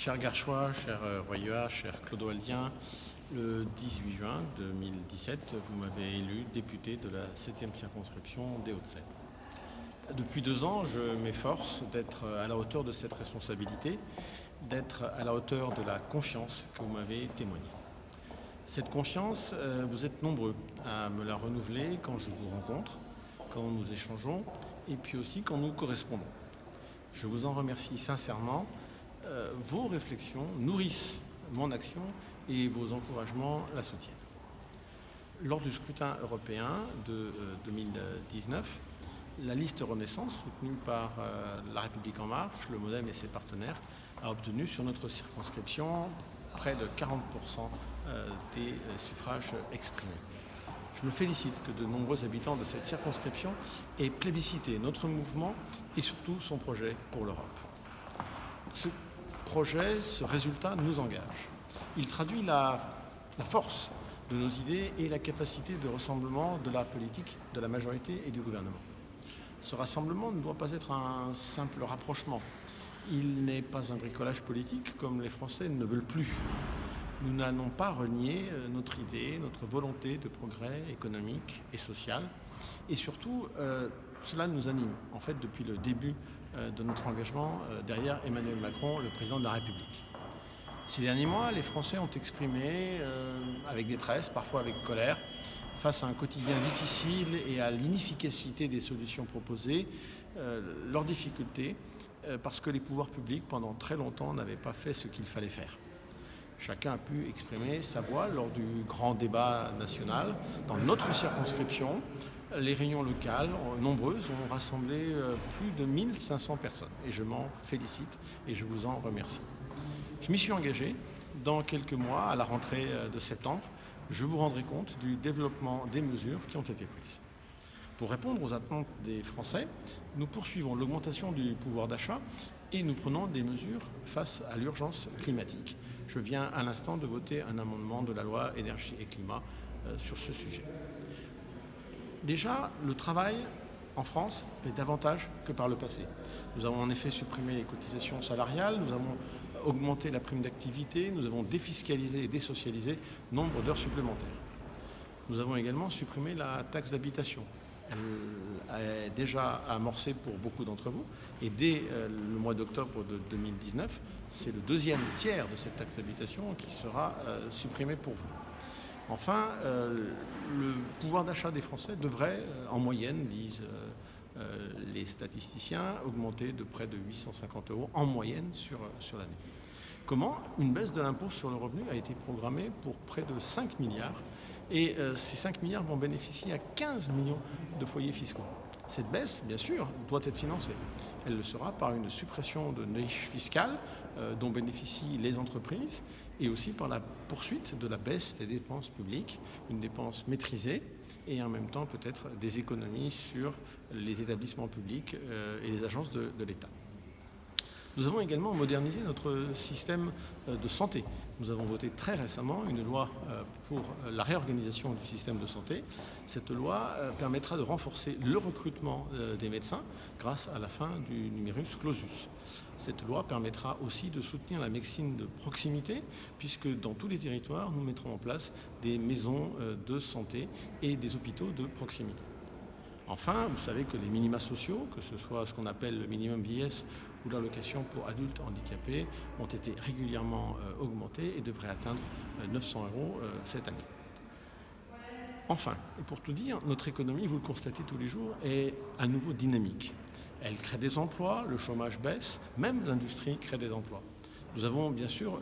Cher Garchois, cher Royua, cher Clodoaldien, le 18 juin 2017, vous m'avez élu député de la 7e circonscription des Hauts-de-Seine. Depuis 2 ans, je m'efforce d'être à la hauteur de cette responsabilité, d'être à la hauteur de la confiance que vous m'avez témoignée. Cette confiance, vous êtes nombreux à me la renouveler quand je vous rencontre, quand nous échangeons et puis aussi quand nous correspondons. Je vous en remercie sincèrement. Vos réflexions nourrissent mon action et vos encouragements la soutiennent. Lors du scrutin européen de 2019, la liste Renaissance, soutenue par La République En Marche, le MoDem et ses partenaires, a obtenu sur notre circonscription près de 40% des suffrages exprimés. Je me félicite que de nombreux habitants de cette circonscription aient plébiscité notre mouvement et surtout son projet pour l'Europe. Ce projet, ce résultat nous engage. Il traduit la force de nos idées et la capacité de rassemblement de la politique, de la majorité et du gouvernement. Ce rassemblement ne doit pas être un simple rapprochement. Il n'est pas un bricolage politique comme les Français ne veulent plus. Nous n'allons pas renier notre idée, notre volonté de progrès économique et social. Et surtout, cela nous anime, en fait, depuis le début de notre engagement derrière Emmanuel Macron, le président de la République. Ces derniers mois, les Français ont exprimé, avec détresse, parfois avec colère, face à un quotidien difficile et à l'inefficacité des solutions proposées, leurs difficultés, parce que les pouvoirs publics, pendant très longtemps, n'avaient pas fait ce qu'il fallait faire. Chacun a pu exprimer sa voix lors du grand débat national. Dans notre circonscription, les réunions locales, nombreuses, ont rassemblé plus de 1500 personnes. Et je m'en félicite et je vous en remercie. Je m'y suis engagé. Dans quelques mois, à la rentrée de septembre, je vous rendrai compte du développement des mesures qui ont été prises. Pour répondre aux attentes des Français, nous poursuivons l'augmentation du pouvoir d'achat et nous prenons des mesures face à l'urgence climatique. Je viens à l'instant de voter un amendement de la loi énergie et climat sur ce sujet. Déjà, le travail en France paie davantage que par le passé. Nous avons en effet supprimé les cotisations salariales, nous avons augmenté la prime d'activité, nous avons défiscalisé et désocialisé nombre d'heures supplémentaires. Nous avons également supprimé la taxe d'habitation. Elle est déjà amorcée pour beaucoup d'entre vous et dès le mois d'octobre de 2019, c'est le deuxième tiers de cette taxe d'habitation qui sera supprimé pour vous. Enfin, le pouvoir d'achat des Français devrait, en moyenne, disent les statisticiens, augmenter de près de 850 € en moyenne sur l'année. Comment ? Une baisse de l'impôt sur le revenu a été programmée pour près de 5 milliards et ces 5 milliards vont bénéficier à 15 millions de foyers fiscaux. Cette baisse, bien sûr, doit être financée. Elle le sera par une suppression de niches fiscales dont bénéficient les entreprises et aussi par la poursuite de la baisse des dépenses publiques, une dépense maîtrisée et en même temps peut-être des économies sur les établissements publics et les agences de l'État. Nous avons également modernisé notre système de santé. Nous avons voté très récemment une loi pour la réorganisation du système de santé. Cette loi permettra de renforcer le recrutement des médecins grâce à la fin du numerus clausus. Cette loi permettra aussi de soutenir la médecine de proximité puisque dans tous les territoires, nous mettrons en place des maisons de santé et des hôpitaux de proximité. Enfin, vous savez que les minima sociaux, que ce soit ce qu'on appelle le minimum vieillesse ou l'allocation pour adultes handicapés, ont été régulièrement augmentés et devraient atteindre 900 € cette année. Enfin, et pour tout dire, notre économie, vous le constatez tous les jours, est à nouveau dynamique. Elle crée des emplois, le chômage baisse, même l'industrie crée des emplois. Nous avons bien sûr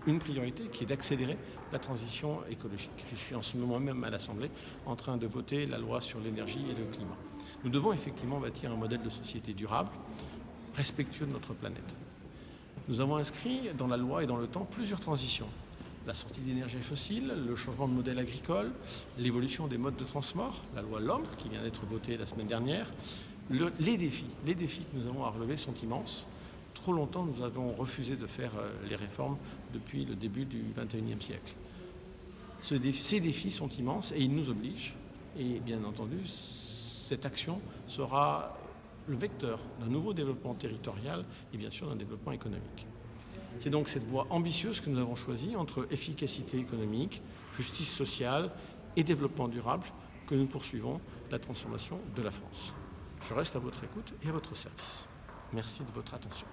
une priorité qui est d'accélérer la transition écologique. Je suis en ce moment même à l'Assemblée en train de voter la loi sur l'énergie et le climat. Nous devons effectivement bâtir un modèle de société durable, respectueux de notre planète. Nous avons inscrit dans la loi et dans le temps plusieurs transitions. La sortie d'énergie fossile, le changement de modèle agricole, l'évolution des modes de transport, la loi LOM qui vient d'être votée la semaine dernière. Les défis que nous avons à relever sont immenses. Trop longtemps, nous avons refusé de faire les réformes depuis le début du XXIe siècle. Ces défis sont immenses et ils nous obligent. Et bien entendu, cette action sera le vecteur d'un nouveau développement territorial et bien sûr d'un développement économique. C'est donc cette voie ambitieuse que nous avons choisie entre efficacité économique, justice sociale et développement durable que nous poursuivons la transformation de la France. Je reste à votre écoute et à votre service. Merci de votre attention.